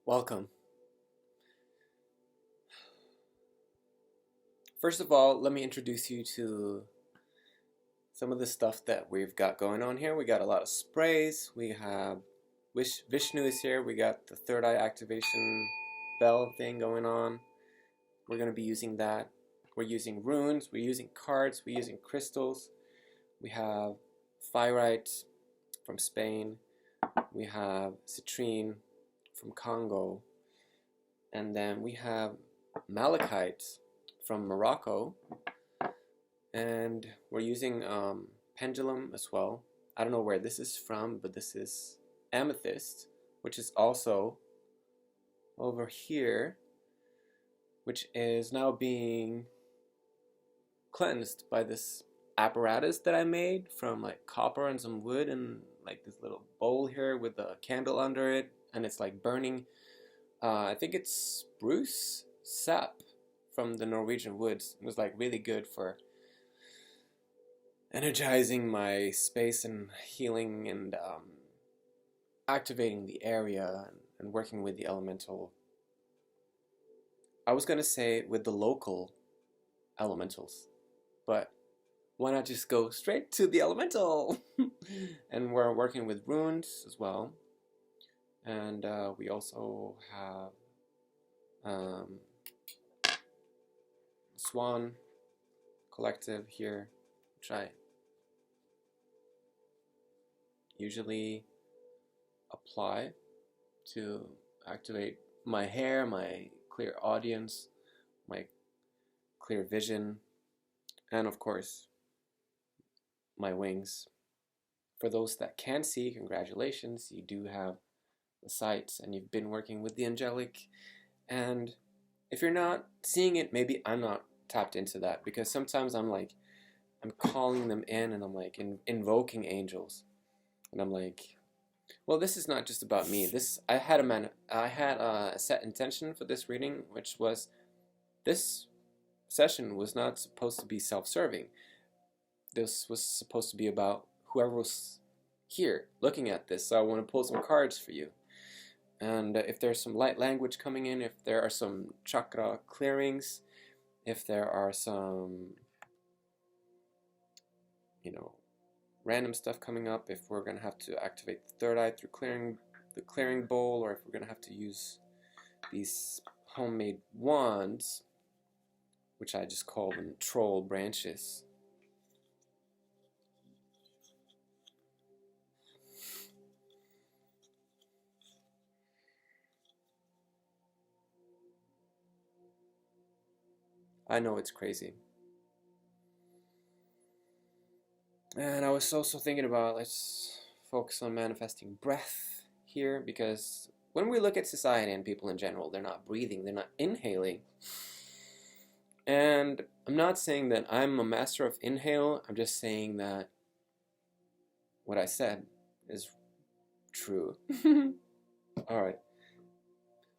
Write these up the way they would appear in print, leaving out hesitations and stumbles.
Welcome. First of all, let me introduce you to some of the stuff that we've got going on here. We got a lot of sprays. We have Vishnu is here. We got the third eye activation bell thing going on. We're going to be using that. We're using runes. We're using cards. We're using crystals. We have Pyrite from Spain. We have Citrine from Congo. And then we have Malachite from Morocco, and we're using pendulum as well. I don't know where this is from, but this is amethyst, which is also over here, which is now being cleansed by this apparatus that I made from like copper and some wood and like this little bowl here with a candle under it, and it's like burning. I think it's spruce sap from the Norwegian woods. It was like really good for energizing my space and healing and activating the area and working with the elemental. I was gonna say with the local elementals, but why not just go straight to the elemental? And we're working with runes as well, and we also have Swan Collective here, which I usually apply to activate my hair, my clear audience, my clear vision, and of course my wings. For those that can see, congratulations, you do have the sights and you've been working with the angelic. And if you're not seeing it, maybe I'm not tapped into that, because sometimes I'm calling them in and I'm like invoking angels, and I'm like, well, this is not just about me. I had a set intention for this reading, which was this session was not supposed to be self-serving. This was supposed to be about whoever was here looking at this. So I want to pull some cards for you. And if there's some light language coming in, if there are some chakra clearings, if there are some, random stuff coming up, if we're going to have to activate the third eye through the clearing bowl, or if we're going to have to use these homemade wands, which I just call them troll branches. I know it's crazy. And I was also thinking about, let's focus on manifesting breath here, because when we look at society and people in general, they're not breathing, they're not inhaling. And I'm not saying that I'm a master of inhale, I'm just saying that what I said is true. Alright.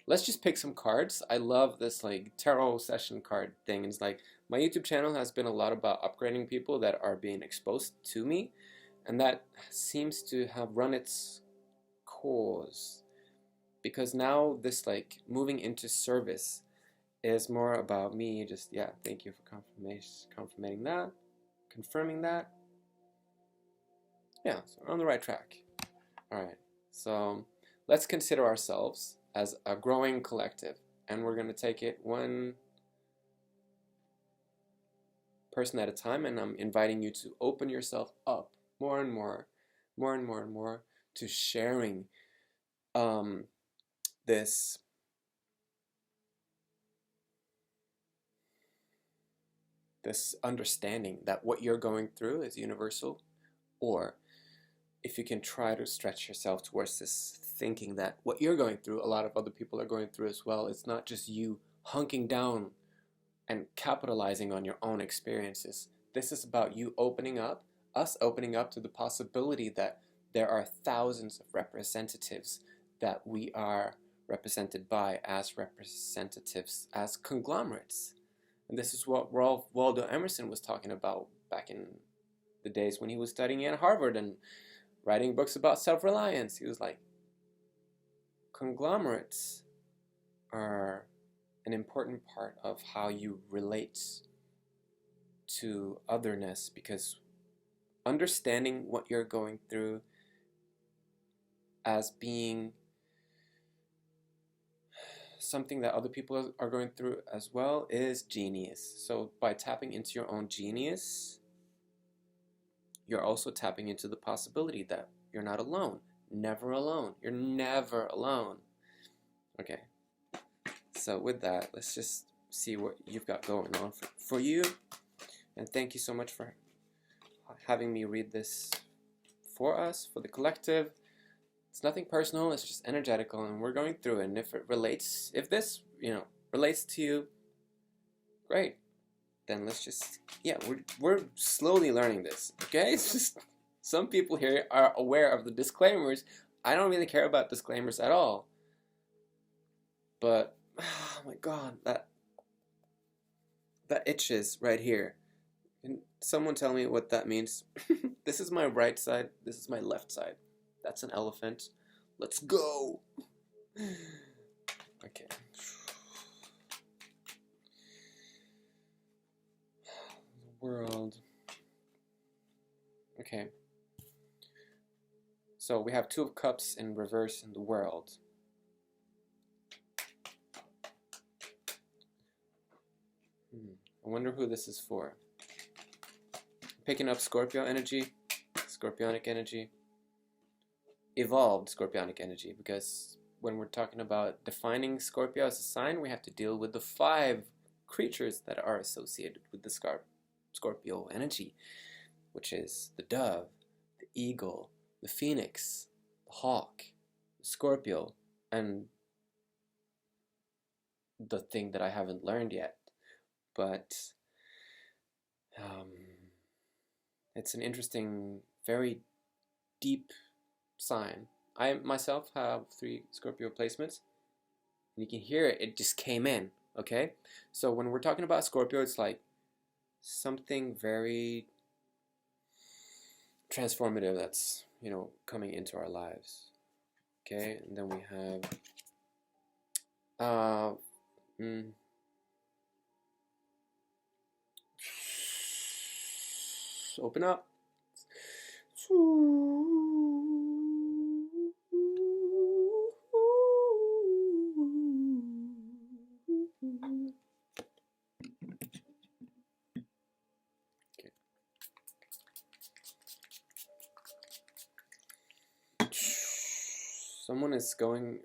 Let's just pick some cards. I love this like tarot session card thing. It's like my YouTube channel has been a lot about upgrading people that are being exposed to me, and that seems to have run its course, because now this like moving into service is more about me. Just, yeah, thank you for confirming that. Yeah, so we're on the right track. All right, so let's consider ourselves as a growing collective, and we're going to take it one person at a time, and I'm inviting you to open yourself up more and more to sharing this understanding that what you're going through is universal, or if you can try to stretch yourself towards this thinking that what you're going through, a lot of other people are going through as well. It's not just you hunking down and capitalizing on your own experiences. This is about you opening up, us opening up to the possibility that there are thousands of representatives that we are represented by as representatives, as conglomerates. And this is what Ralph Waldo Emerson was talking about back in the days when he was studying at Harvard and writing books about self-reliance. He was like, conglomerates are an important part of how you relate to otherness, because understanding what you're going through as being something that other people are going through as well is genius. So by tapping into your own genius, you're also tapping into the possibility that you're not alone. Never alone. You're never alone. Okay. So with that, let's just see what you've got going on for you. And thank you so much for having me read this for us, for the collective. It's nothing personal, it's just energetical, and we're going through it. And if it relates, if this, relates to you, great. Then let's just, we're slowly learning this, okay? It's just, some people here are aware of the disclaimers. I don't really care about disclaimers at all. But, oh my God, that itches right here. Can someone tell me what that means? This is my right side, this is my left side. That's an elephant. Let's go! Okay. The world. Okay. So we have Two of Cups in reverse in the world. I wonder who this is for. Picking up Scorpio energy, Scorpionic energy. Evolved Scorpionic energy, because when we're talking about defining Scorpio as a sign, we have to deal with the 5 creatures that are associated with the Scorpio energy, which is the dove, the eagle, the phoenix, the hawk, the Scorpio, and the thing that I haven't learned yet. But it's an interesting, very deep sign. I myself have 3 Scorpio placements, and you can hear it, it just came in, okay? So when we're talking about Scorpio, it's like something very transformative that's, coming into our lives, okay? And then we have open up.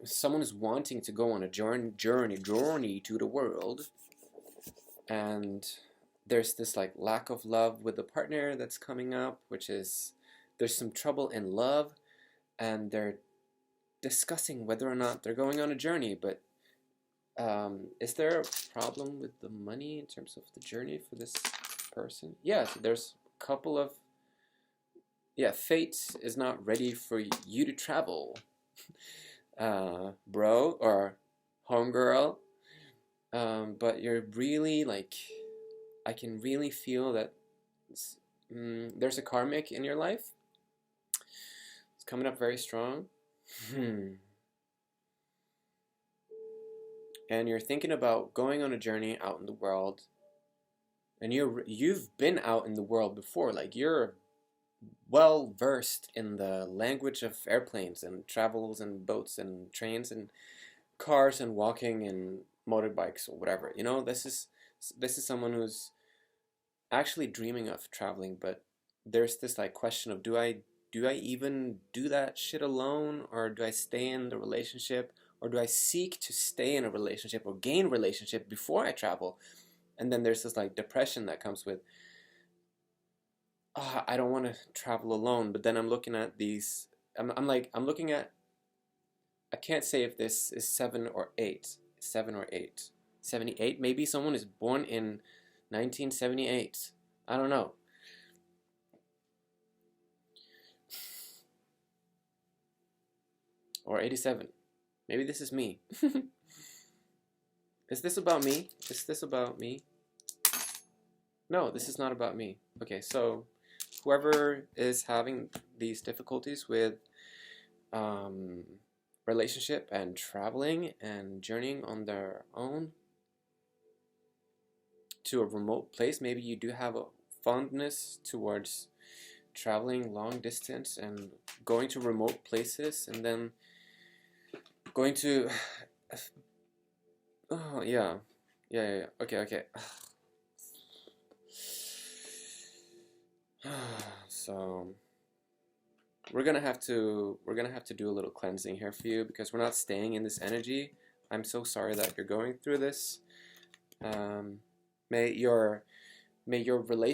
Someone is wanting to go on a journey to the world, and there's this like lack of love with the partner that's coming up, which is there's some trouble in love, and they're discussing whether or not they're going on a journey. But is there a problem with the money in terms of the journey for this person? Yeah, so there's a couple of fate is not ready for you to travel. Bro or homegirl, but you're really like, I can really feel that there's a karmic in your life. It's coming up very strong. And you're thinking about going on a journey out in the world, and you've been out in the world before, like you're well versed in the language of airplanes and travels and boats and trains and cars and walking and motorbikes or whatever. This is someone who's actually dreaming of traveling, but there's this like question of do I even do that shit alone, or do I stay in the relationship, or do I seek to stay in a relationship or gain relationship before I travel? And then there's this like depression that comes with, I don't want to travel alone. But then I'm looking at these, I'm looking at, I can't say if this is 7 or 8. 78, maybe someone is born in 1978. I don't know. Or 87. Maybe this is me. Is this about me? Is this about me? No, this is not about me. Okay, so whoever is having these difficulties with relationship and traveling and journeying on their own to a remote place. Maybe you do have a fondness towards traveling long distance and going to remote places, and then going to oh yeah. Okay. So we're gonna have to do a little cleansing here for you, because we're not staying in this energy. I'm so sorry that you're going through this. Um, may your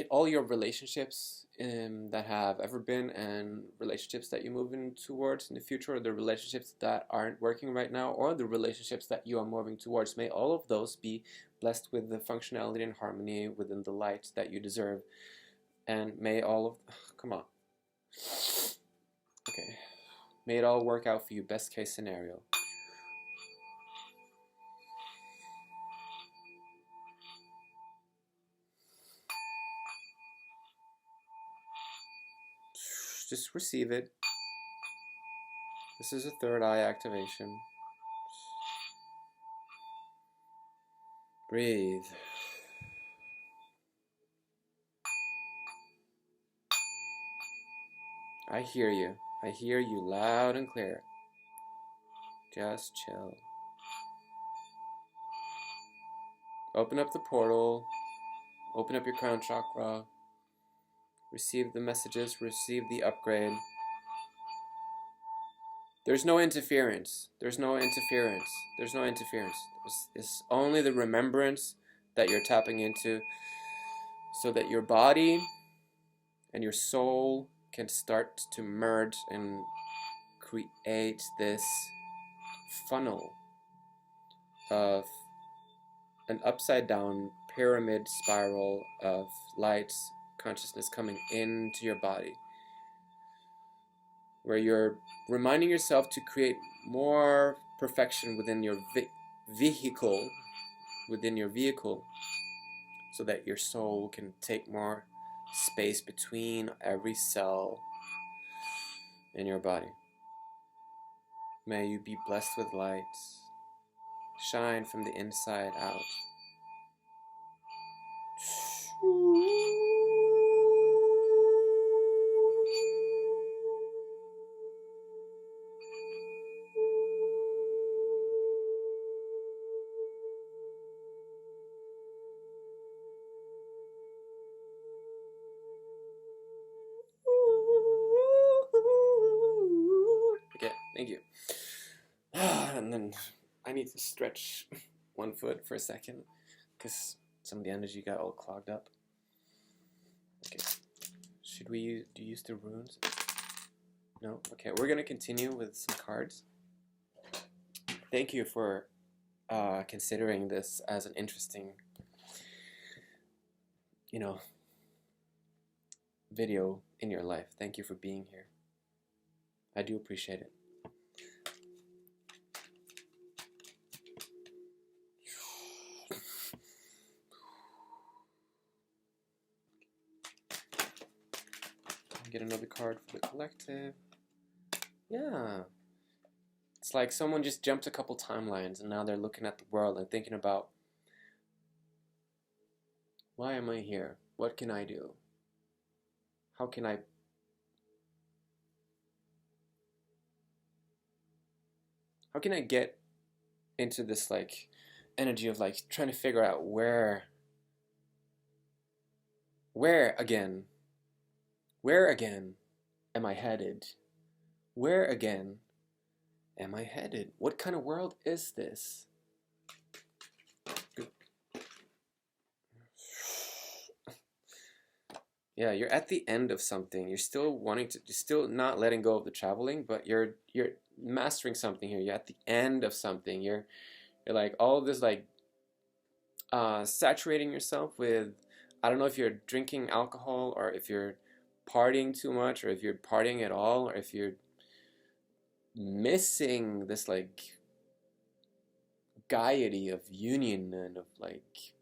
all your relationships that have ever been, and relationships that you're moving towards in the future, or the relationships that aren't working right now, or the relationships that you are moving towards, may all of those be blessed with the functionality and harmony within the light that you deserve. And may all of come on. Okay. May it all work out for you, best case scenario. Just receive it. This is a third eye activation. Breathe. I hear you. I hear you loud and clear. Just chill. Open up the portal. Open up your crown chakra. Receive the messages. Receive the upgrade. There's no interference. There's no interference. There's no interference. It's only the remembrance that you're tapping into, so that your body and your soul can start to merge and create this funnel of an upside down pyramid spiral of light consciousness coming into your body, where you're reminding yourself to create more perfection within your vehicle, so that your soul can take more space between every cell in your body. May you be blessed with light. Shine from the inside out. Okay, thank you. And then I need to stretch one foot for a second, because some of the energy got all clogged up. Okay, should we use the runes? No? Okay, we're gonna continue with some cards. Thank you for considering this as an interesting, video in your life. Thank you for being here. I do appreciate it. Get another card for the collective. Yeah. It's like someone just jumped a couple timelines, and now they're looking at the world and thinking about, why am I here? What can I do? How can I get into this like energy of like trying to figure out where again am I headed? Where again am I headed? What kind of world is this? Yeah, you're at the end of something. You're still not letting go of the traveling, but you're mastering something here. You're at the end of something. You're like all of this like saturating yourself with, I don't know if you're drinking alcohol, or if you're partying too much, or if you're partying at all, or if you're missing this like gaiety of union and of like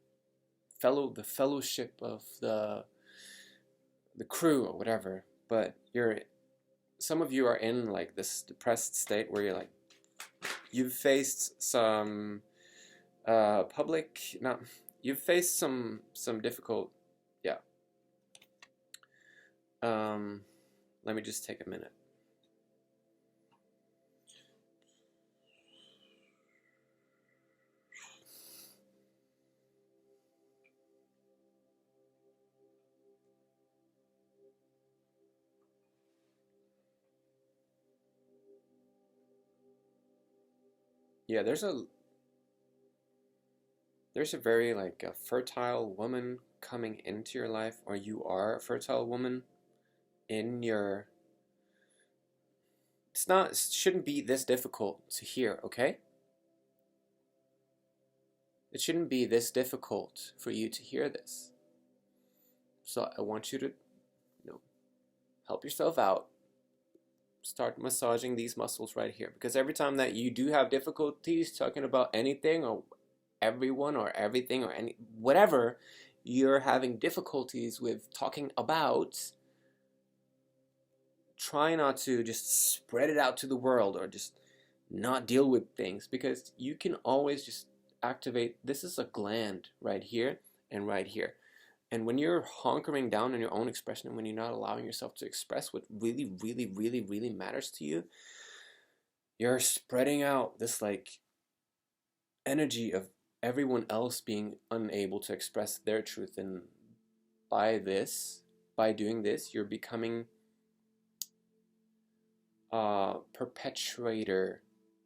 the fellowship of the crew or whatever. But some of you are in like this depressed state where you're like you've faced some public, not, you've faced some difficult, yeah. Let me just take a minute. Yeah, there's a very like a fertile woman coming into your life, or you are a fertile woman in your. It's not, it shouldn't be this difficult to hear, okay? It shouldn't be this difficult for you to hear this. So I want you to, help yourself out. Start massaging these muscles right here, because every time that you do have difficulties talking about anything or everyone or everything or any whatever you're having difficulties with talking about, try not to just spread it out to the world or just not deal with things, because you can always just activate. This is a gland right here and right here. And when you're hunkering down on your own expression and when you're not allowing yourself to express what really, really, really, really matters to you, you're spreading out this like energy of everyone else being unable to express their truth. And by doing this, you're becoming a perpetuator,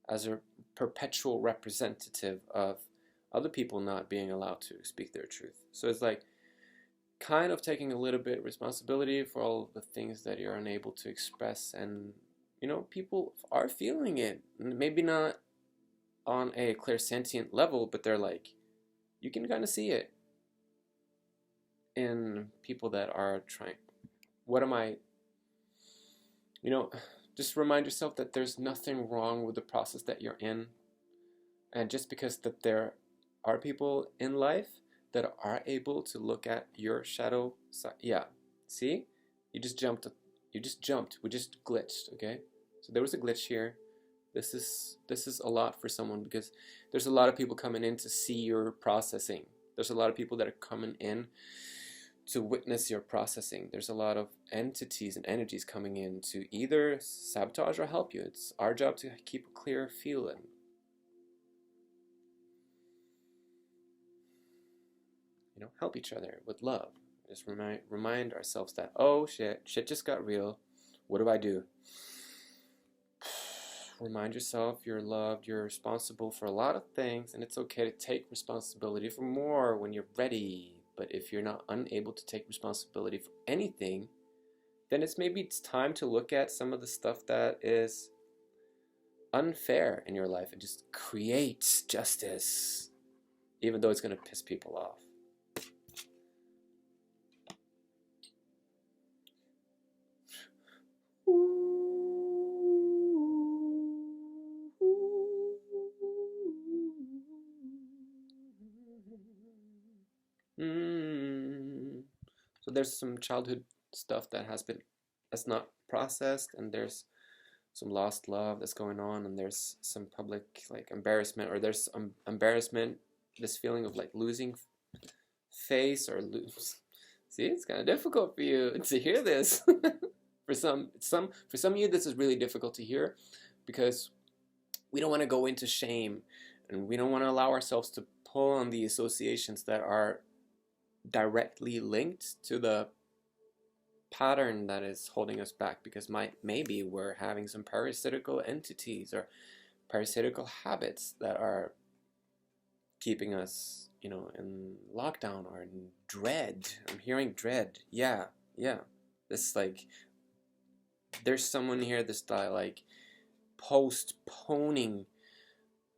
as a perpetual representative of other people not being allowed to speak their truth. So it's like kind of taking a little bit of responsibility for all the things that you're unable to express. And people are feeling it, maybe not on a clairsentient level, but they're like, you can kind of see it in people that are trying. What am I, just remind yourself that there's nothing wrong with the process that you're in. And just because that there are people in life that are able to look at your shadow side. Yeah, see? You just jumped. We just glitched, okay? So there was a glitch here. This is a lot for someone, because there's a lot of people coming in to see your processing. There's a lot of people that are coming in to witness your processing. There's a lot of entities and energies coming in to either sabotage or help you. It's our job to keep a clear feeling. Help each other with love. Just remind ourselves that, oh shit just got real. What do I do? Remind yourself you're loved, you're responsible for a lot of things, and it's okay to take responsibility for more when you're ready. But if you're not unable to take responsibility for anything, then maybe it's time to look at some of the stuff that is unfair in your life and just create justice, even though it's going to piss people off. So there's some childhood stuff that's not processed, and there's some lost love that's going on, and there's some public like embarrassment, or there's embarrassment, this feeling of like losing face or lose. See, it's kind of difficult for you to hear this. For some of you, this is really difficult to hear, because we don't want to go into shame, and we don't want to allow ourselves to pull on the associations that are directly linked to the pattern that is holding us back, because maybe we're having some parasitical entities or parasitical habits that are keeping us, in lockdown or in dread. I'm hearing dread. Yeah. This like, there's someone here that's like postponing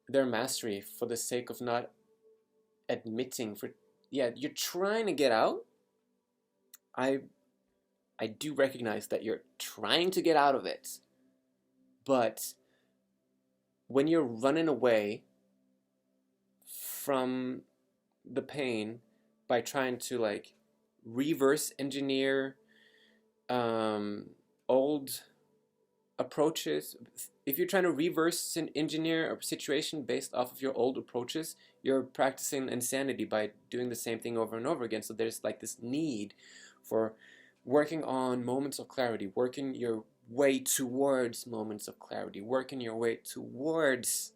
their mastery for the sake of not admitting. You're trying to get out. I do recognize that you're trying to get out of it, but when you're running away from the pain by trying to like reverse engineer old approaches, if you're trying to reverse an engineer a situation based off of your old approaches, you're practicing insanity by doing the same thing over and over again. So there's like this need for working on moments of clarity, working your way towards moments of clarity, working your way towards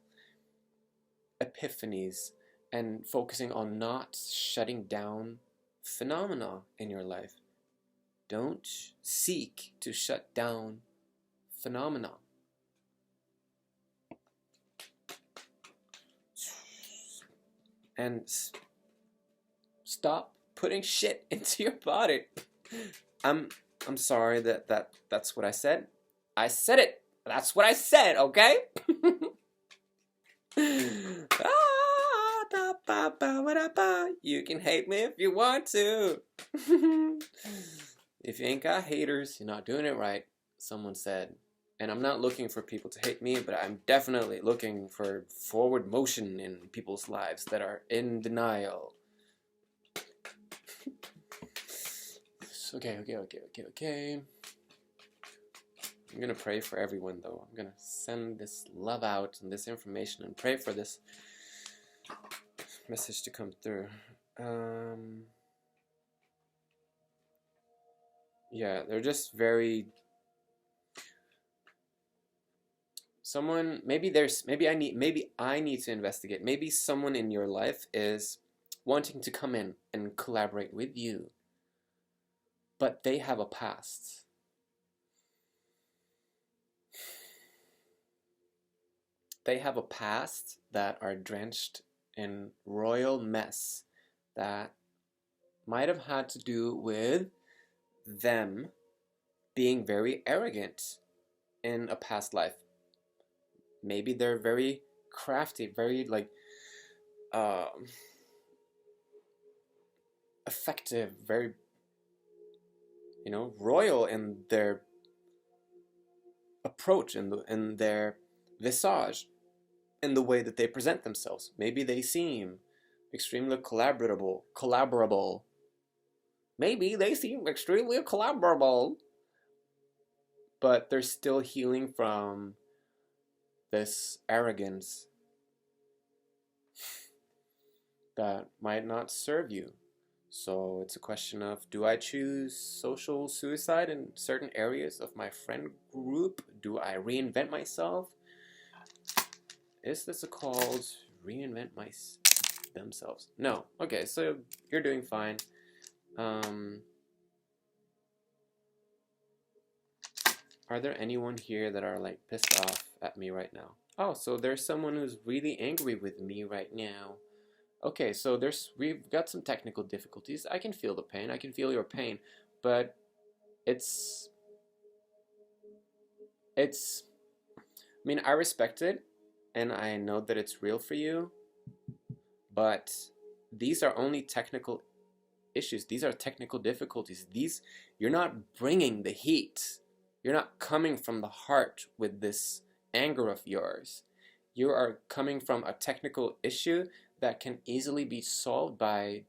epiphanies, and focusing on not shutting down phenomena in your life. Don't seek to shut down phenomena. And stop putting shit into your body. I'm sorry that's what I said. I said it. That's what I said, okay? You can hate me if you want to. If you ain't got haters, you're not doing it right, someone said. And I'm not looking for people to hate me, but I'm definitely looking for forward motion in people's lives that are in denial. Okay. I'm gonna pray for everyone, though. I'm gonna send this love out and this information and pray for this message to come through. Yeah, they're just very... Someone, maybe I need to investigate. Maybe someone in your life is wanting to come in and collaborate with you, but they have a past. They have a past that are drenched in royal mess that might have had to do with them being very arrogant in a past life. Maybe they're very crafty, very like effective, very, you know, royal in their approach and in their visage, in the way that they present themselves. Maybe they seem extremely collaborable. Maybe they seem extremely collaborable, but they're still healing from this arrogance that might not serve you. So it's a question of, do I choose social suicide in certain areas of my friend group? Do I reinvent myself? Is this called reinvent themselves? No. Okay, so you're doing fine. Are there anyone here that are like pissed off at me right now? Oh, so there's someone who's really angry with me right now. Okay, so we've got some technical difficulties. I can feel the pain. I can feel your pain, but it's I mean, I respect it and I know that it's real for you, but these are only technical issues. These are technical difficulties. You're not bringing the heat. You're not coming from the heart with this anger of yours. You are coming from a technical issue that can easily be solved by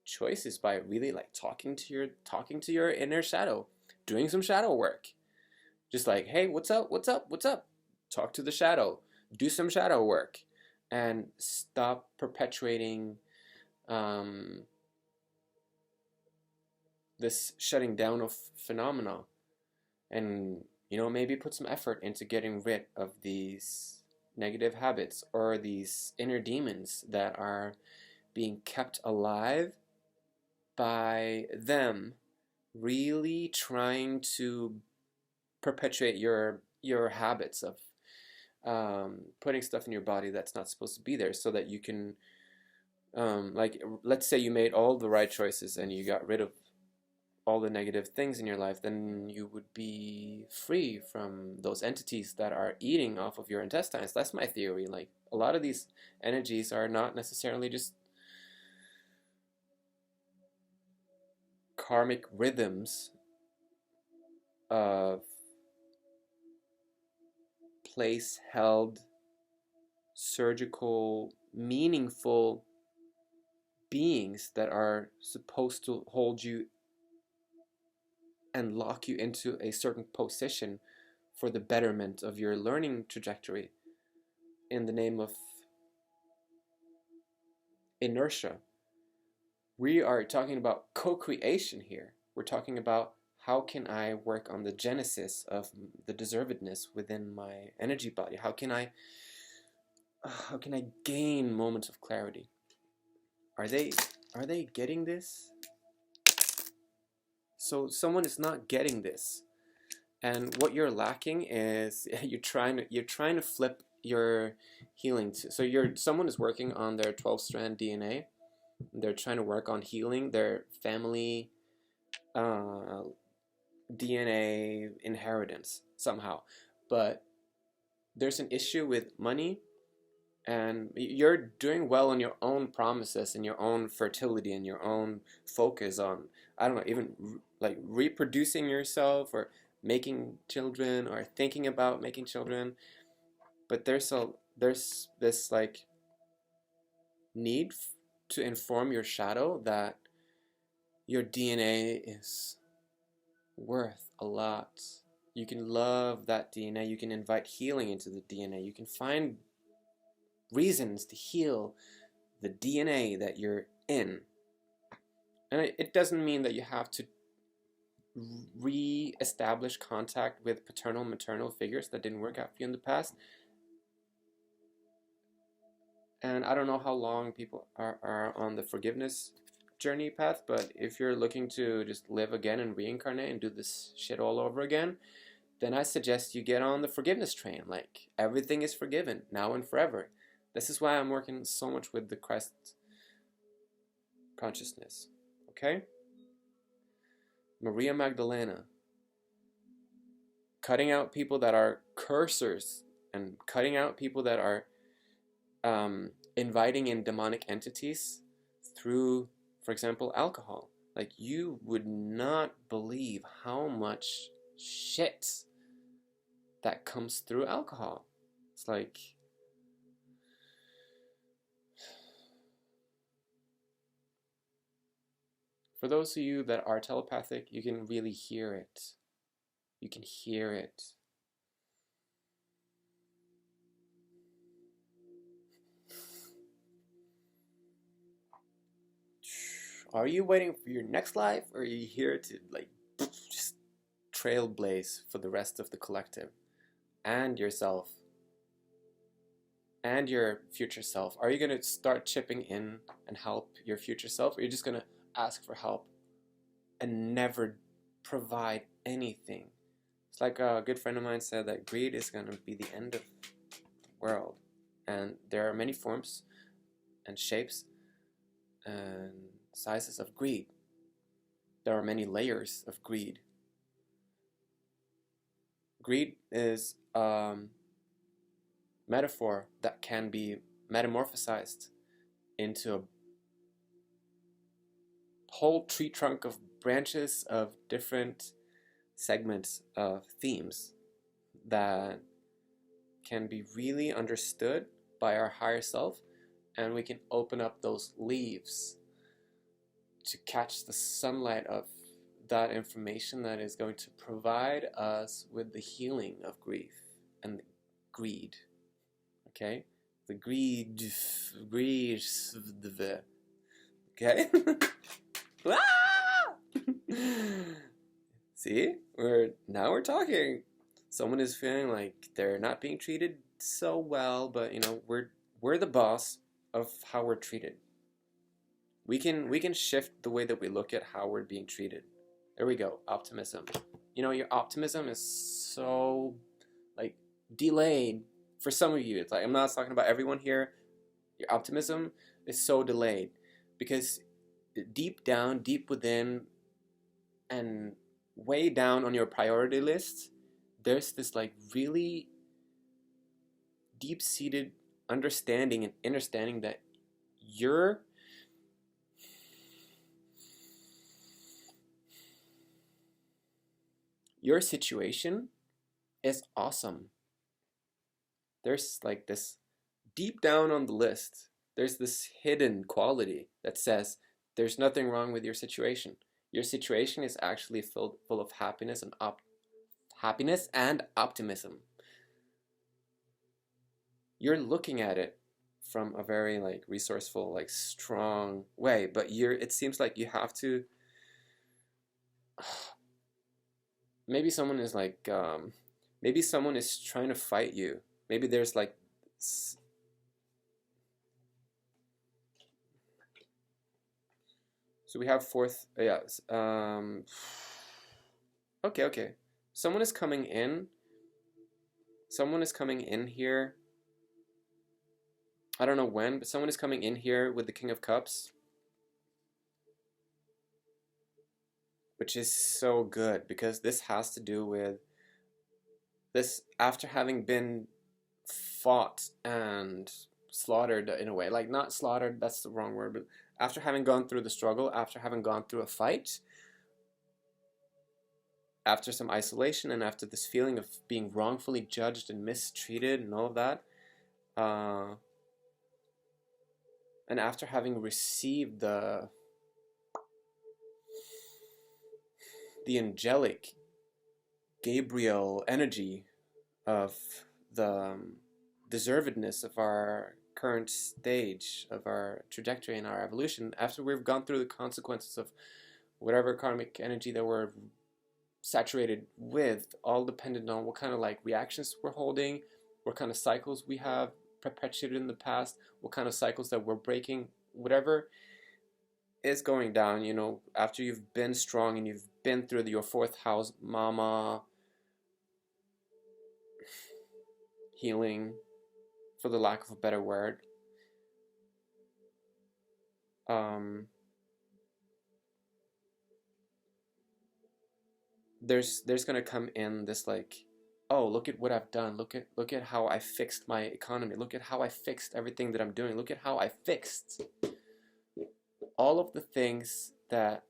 choices, by really like talking to your inner shadow, doing some shadow work. Just like, hey, what's up? Talk to the shadow. Do some shadow work and stop perpetuating this shutting down of phenomena. And, you know, maybe put some effort into getting rid of these negative habits or these inner demons that are being kept alive by them really trying to perpetuate your habits of putting stuff in your body that's not supposed to be there, so that you can like, let's say you made all the right choices and you got rid of all the negative things in your life, then you would be free from those entities that are eating off of your intestines. That's my theory. Like, a lot of these energies are not necessarily just karmic rhythms of place held, surgical, meaningful beings that are supposed to hold you and lock you into a certain position for the betterment of your learning trajectory in the name of inertia. We are talking about co-creation here. We're talking about how can I work on the genesis of the deservedness within my energy body? How can I gain moments of clarity? Are they getting this? So someone is not getting this. And what you're lacking is you're trying to flip your healing so someone is working on their 12-strand DNA. They're trying to work on healing their family DNA inheritance somehow, but there's an issue with money, and you're doing well on your own promises and your own fertility and your own focus on, I don't know, even like reproducing yourself or making children or thinking about making children. But there's this like need to inform your shadow that your DNA is worth a lot. You can love that DNA. You can invite healing into the DNA. You can find reasons to heal the DNA that you're in. And it doesn't mean that you have to re-establish contact with paternal and maternal figures that didn't work out for you in the past. And I don't know how long people are on the forgiveness journey path, but if you're looking to just live again and reincarnate and do this shit all over again, then I suggest you get on the forgiveness train. Like, everything is forgiven now and forever. This is why I'm working so much with the Christ consciousness. Okay? Maria Magdalena, cutting out people that are cursors and cutting out people that are inviting in demonic entities through, for example, alcohol. Like, you would not believe how much shit that comes through alcohol. It's like, for those of you that are telepathic, you can really hear it. You can hear it. Are you waiting for your next life, or are you here to like just trailblaze for the rest of the collective and yourself and your future self? Are you going to start chipping in and help your future self, or are you just going to ask for help and never provide anything? It's like a good friend of mine said that greed is going to be the end of the world. And there are many forms and shapes and sizes of greed. There are many layers of greed. Greed is a metaphor that can be metamorphosized into a whole tree trunk of branches of different segments of themes that can be really understood by our higher self, and we can open up those leaves to catch the sunlight of that information that is going to provide us with the healing of grief and greed. Okay? The greed. Okay? See? Now we're talking. Someone is feeling like they're not being treated so well, but you know, we're the boss of how we're treated. We can shift the way that we look at how we're being treated. There we go. Optimism. You know, your optimism is so like delayed for some of you. It's like, I'm not talking about everyone here. Your optimism is so delayed because deep down, deep within, and way down on your priority list, there's this like really deep-seated understanding and understanding that your situation is awesome. There's like this deep down on the list, there's this hidden quality that says there's nothing wrong with your situation. Your situation is actually full of happiness and happiness and optimism. You're looking at it from a very like resourceful, like strong way, but it seems like you have to maybe someone is like maybe someone is trying to fight you. Maybe there's like so we have fourth, yeah. Okay. Someone is coming in. Someone is coming in here. I don't know when, but someone is coming in here with the King of Cups, which is so good because this has to do with this after having been fought and slaughtered in a way. Like, not slaughtered, that's the wrong word, but after having gone through the struggle, after having gone through a fight, after some isolation, and after this feeling of being wrongfully judged and mistreated and all of that, and after having received the angelic Gabriel energy of the deservedness of our current stage of our trajectory in our evolution, after we've gone through the consequences of whatever karmic energy that we're saturated with, all dependent on what kind of like reactions we're holding, what kind of cycles we have perpetuated in the past, what kind of cycles that we're breaking, whatever is going down, you know, after you've been strong and you've been through your fourth house mama healing, for the lack of a better word, there's gonna come in this like, oh, look at what I've done, look at how I fixed my economy, look at how I fixed everything that I'm doing, look at how I fixed all of the things that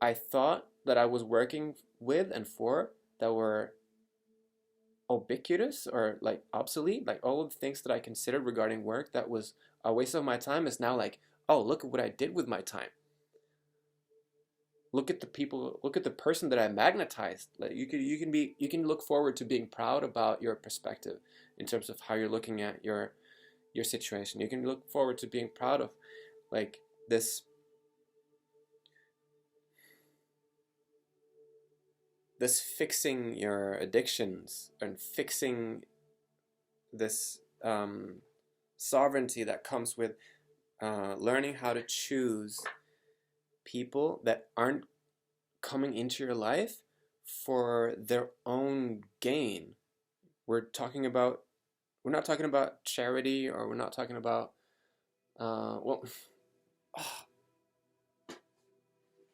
I thought that I was working with and for that were ubiquitous or like obsolete. Like all of the things that I considered regarding work that was a waste of my time is now like, oh, look at what I did with my time. Look at the people, look at the person that I magnetized. Like you can look forward to being proud about your perspective in terms of how you're looking at your situation. You can look forward to being proud of like this fixing your addictions and fixing this sovereignty that comes with learning how to choose people that aren't coming into your life for their own gain. We're not talking about charity, or we're not talking about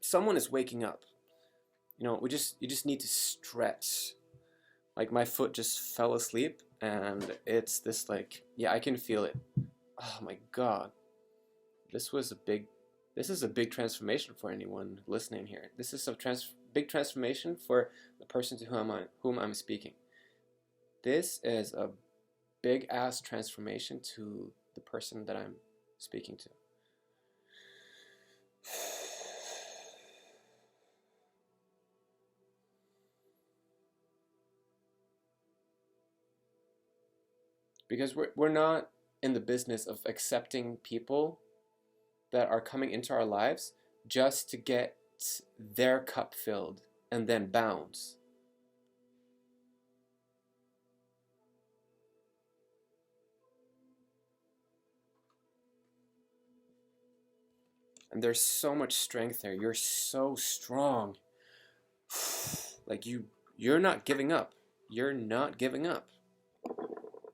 someone is waking up. You know, you just need to stretch. Like my foot just fell asleep and it's this like, yeah, I can feel it. Oh my God. This is a big transformation for anyone listening here. This is a big transformation for the person to whom I'm speaking. This is a big ass transformation to the person that I'm speaking to. Because we're not in the business of accepting people that are coming into our lives just to get their cup filled and then bounce. And there's so much strength there. You're so strong. Like you're not giving up. You're not giving up.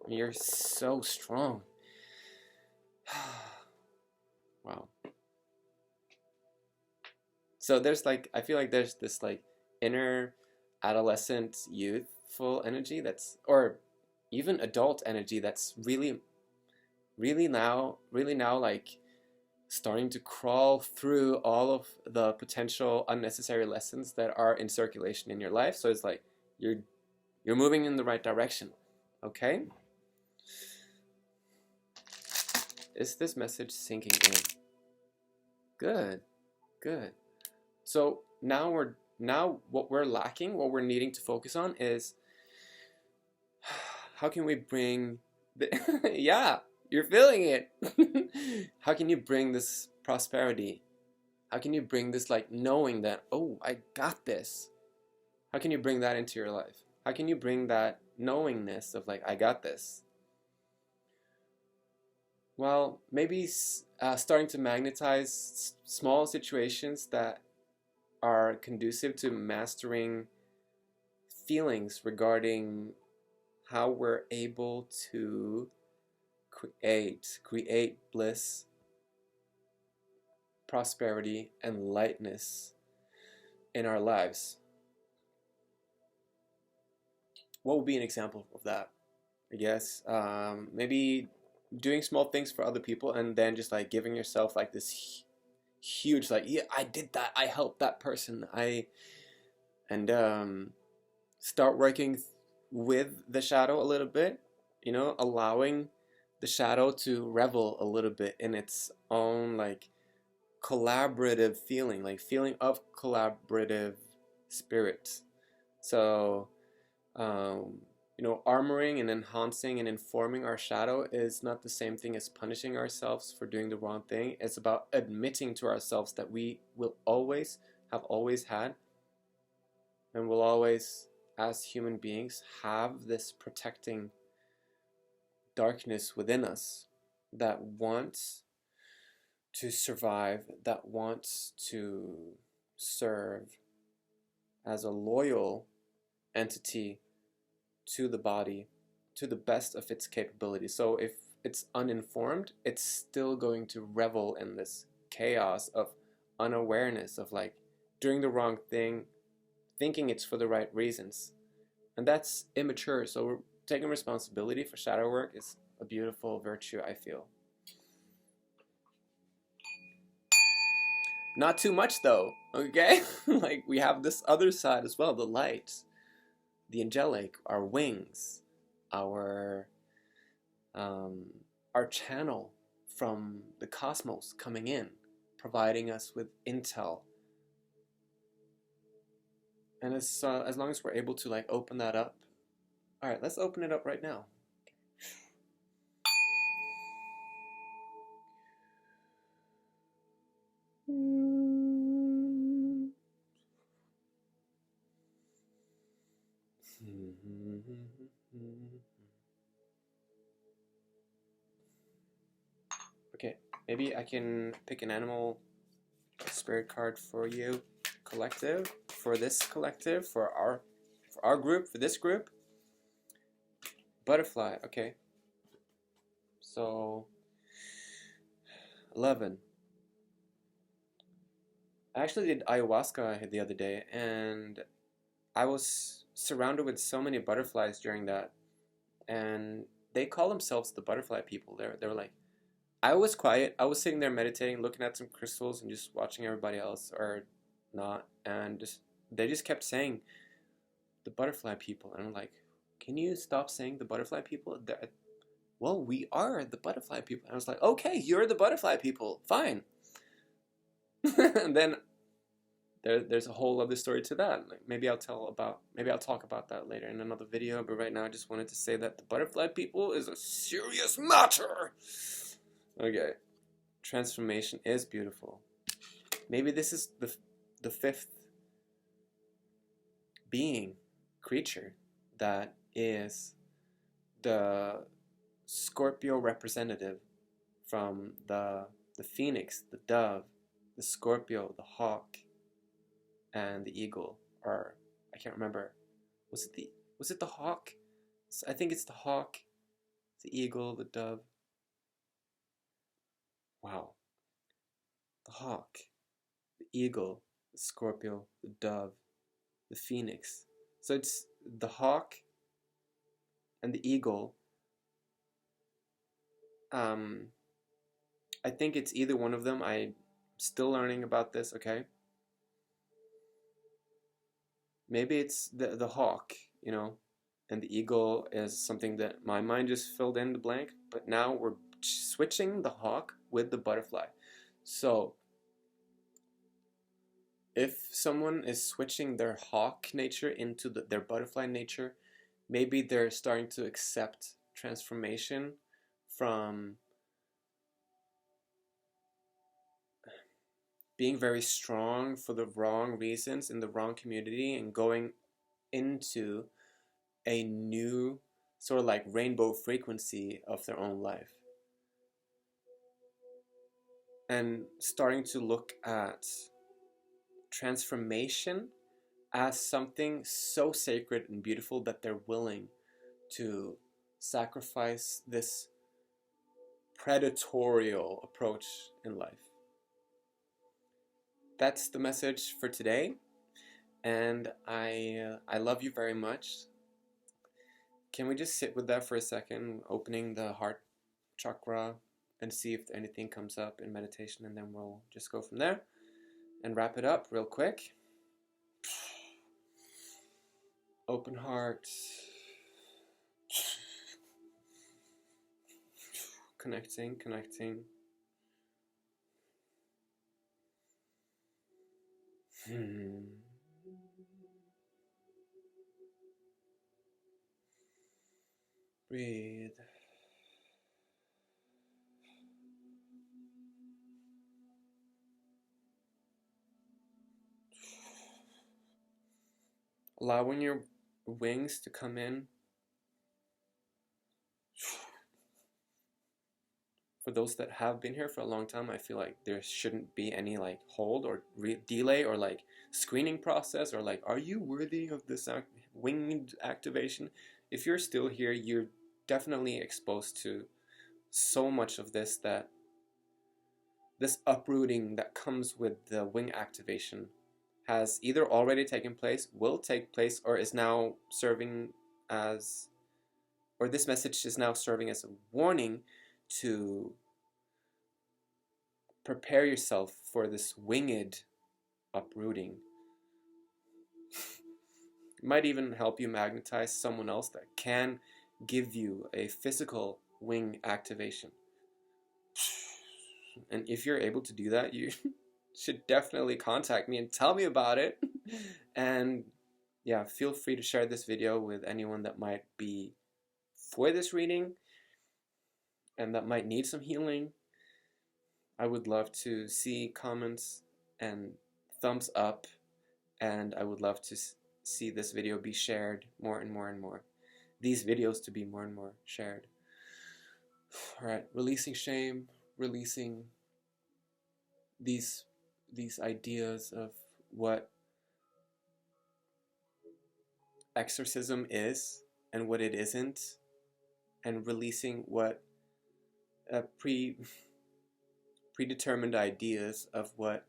You're so strong. Wow. So there's like, I feel like there's this like inner adolescent youthful energy that's, or even adult energy that's really now like starting to crawl through all of the potential unnecessary lessons that are in circulation in your life. So it's like you're moving in the right direction. Okay? Is this message sinking in? Good. So now we're now what we're lacking, what we're needing to focus on is how can we bring the yeah, you're feeling it. How can you bring this prosperity? How can you bring this like knowing that, oh, I got this? How can you bring that into your life? How can you bring that knowingness of like, I got this? Well, maybe starting to magnetize small situations that are conducive to mastering feelings regarding how we're able to create bliss, prosperity, and lightness in our lives. What would be an example of that? I guess maybe doing small things for other people and then just like giving yourself like this huge like, yeah, I did that, I helped that person, and start working with the shadow a little bit, you know, allowing the shadow to revel a little bit in its own like collaborative feeling, like feeling of collaborative spirit. So you know, armoring and enhancing and informing our shadow is not the same thing as punishing ourselves for doing the wrong thing. It's about admitting to ourselves that we will always have always had and will always, as human beings, have this protecting darkness within us that wants to survive, that wants to serve as a loyal entity to the body to the best of its capability. So if it's uninformed, it's still going to revel in this chaos of unawareness, of like doing the wrong thing, thinking it's for the right reasons. And that's immature. So taking responsibility for shadow work is a beautiful virtue, I feel. Not too much though, okay? Like we have this other side as well, the light, the angelic, our wings, our channel from the cosmos coming in, providing us with intel. And as long as we're able to like open that up. All right, let's open it up right now. Okay, maybe I can pick an animal spirit card for you, collective, for this collective, for our group, for this group. Butterfly, okay. So 11. I actually did ayahuasca the other day, and I was surrounded with so many butterflies during that, and they call themselves the butterfly people. They were like, I was quiet. I was sitting there meditating, looking at some crystals, and just watching everybody else or not, and they just kept saying the butterfly people, and I'm like, can you stop saying the butterfly people? Well, we are the butterfly people. And I was like, okay, you're the butterfly people, fine. And then there's a whole other story to that. Like maybe I'll talk about that later in another video. But right now, I just wanted to say that the butterfly people is a serious matter. Okay, transformation is beautiful. Maybe this is the fifth being, creature, that is the Scorpio representative from the phoenix, the dove, the Scorpio, the hawk, and the eagle. Or I can't remember. Was it the hawk? I think it's the hawk, the eagle, the dove. Wow. The hawk, the eagle, the Scorpio, the dove, the phoenix. So it's the hawk and the eagle. I think it's either one of them. I'm still learning about this, okay? Maybe it's the hawk, you know, and the eagle is something that my mind just filled in the blank, but now we're switching the hawk with the butterfly. So if someone is switching their hawk nature into their butterfly nature, maybe they're starting to accept transformation from being very strong for the wrong reasons in the wrong community and going into a new sort of like rainbow frequency of their own life, and starting to look at transformation as something so sacred and beautiful that they're willing to sacrifice this predatorial approach in life. That's the message for today, and I love you very much. Can we just sit with that for a second, opening the heart chakra, and see if anything comes up in meditation, and then we'll just go from there and wrap it up real quick. Open heart. Connecting. Breathe. Allowing your wings to come in. For those that have been here for a long time, I feel like there shouldn't be any like hold or delay or like screening process or like, are you worthy of this winged activation? If you're still here, you're definitely exposed to so much of this, that this uprooting that comes with the wing activation has either already taken place, will take place, or is now serving as, or this message is now serving as a warning to prepare yourself for this winged uprooting. It might even help you magnetize someone else that can give you a physical wing activation. And if you're able to do that, you should definitely contact me and tell me about it. And yeah, feel free to share this video with anyone that might be for this reading and that might need some healing. I would love to see comments and thumbs up, and I would love to see this video be shared more and more and more. These videos to be more and more shared. Alright, releasing shame, releasing these ideas of what exorcism is and what it isn't, and releasing what predetermined ideas of what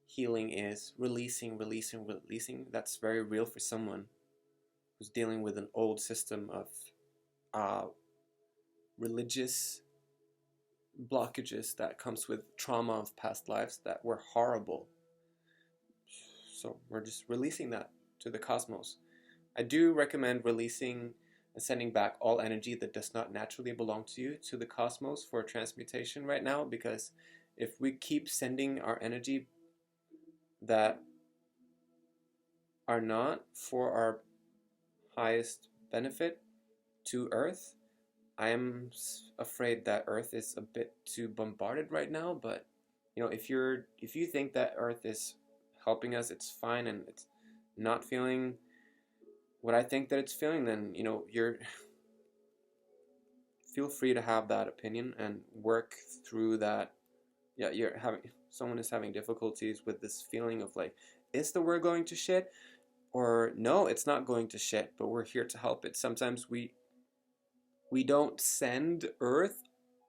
healing is. Releasing. That's very real for someone who's dealing with an old system of religious blockages that comes with trauma of past lives that were horrible. So we're just releasing that to the cosmos. I do recommend releasing and sending back all energy that does not naturally belong to you to the cosmos for transmutation right now, because if we keep sending our energy that are not for our highest benefit to Earth, I am afraid that Earth is a bit too bombarded right now. But you know, if you think that Earth is helping us, it's fine, and it's not feeling what I think that it's feeling, then you know, feel free to have that opinion and work through that. Yeah, someone is having difficulties with this feeling of like, is the world going to shit? Or no, it's not going to shit, but we're here to help it. Sometimes we don't send Earth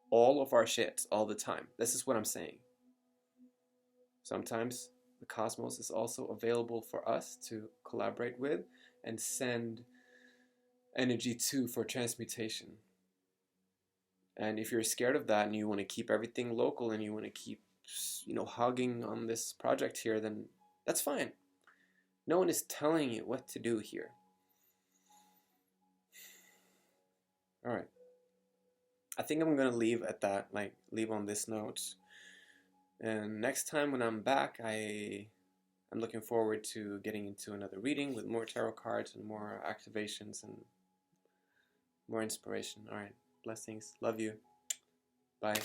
all of our shit all the time. This is what I'm saying. Sometimes the cosmos is also available for us to collaborate with and send energy to for transmutation. And if you're scared of that and you want to keep everything local and you want to keep, you know, hogging on this project here, then that's fine. No one is telling you what to do here. All right. I think I'm going to leave at that, like leave on this note. And next time when I'm back, I I'm looking forward to getting into another reading with more tarot cards and more activations and more inspiration. Alright, blessings. Love you. Bye.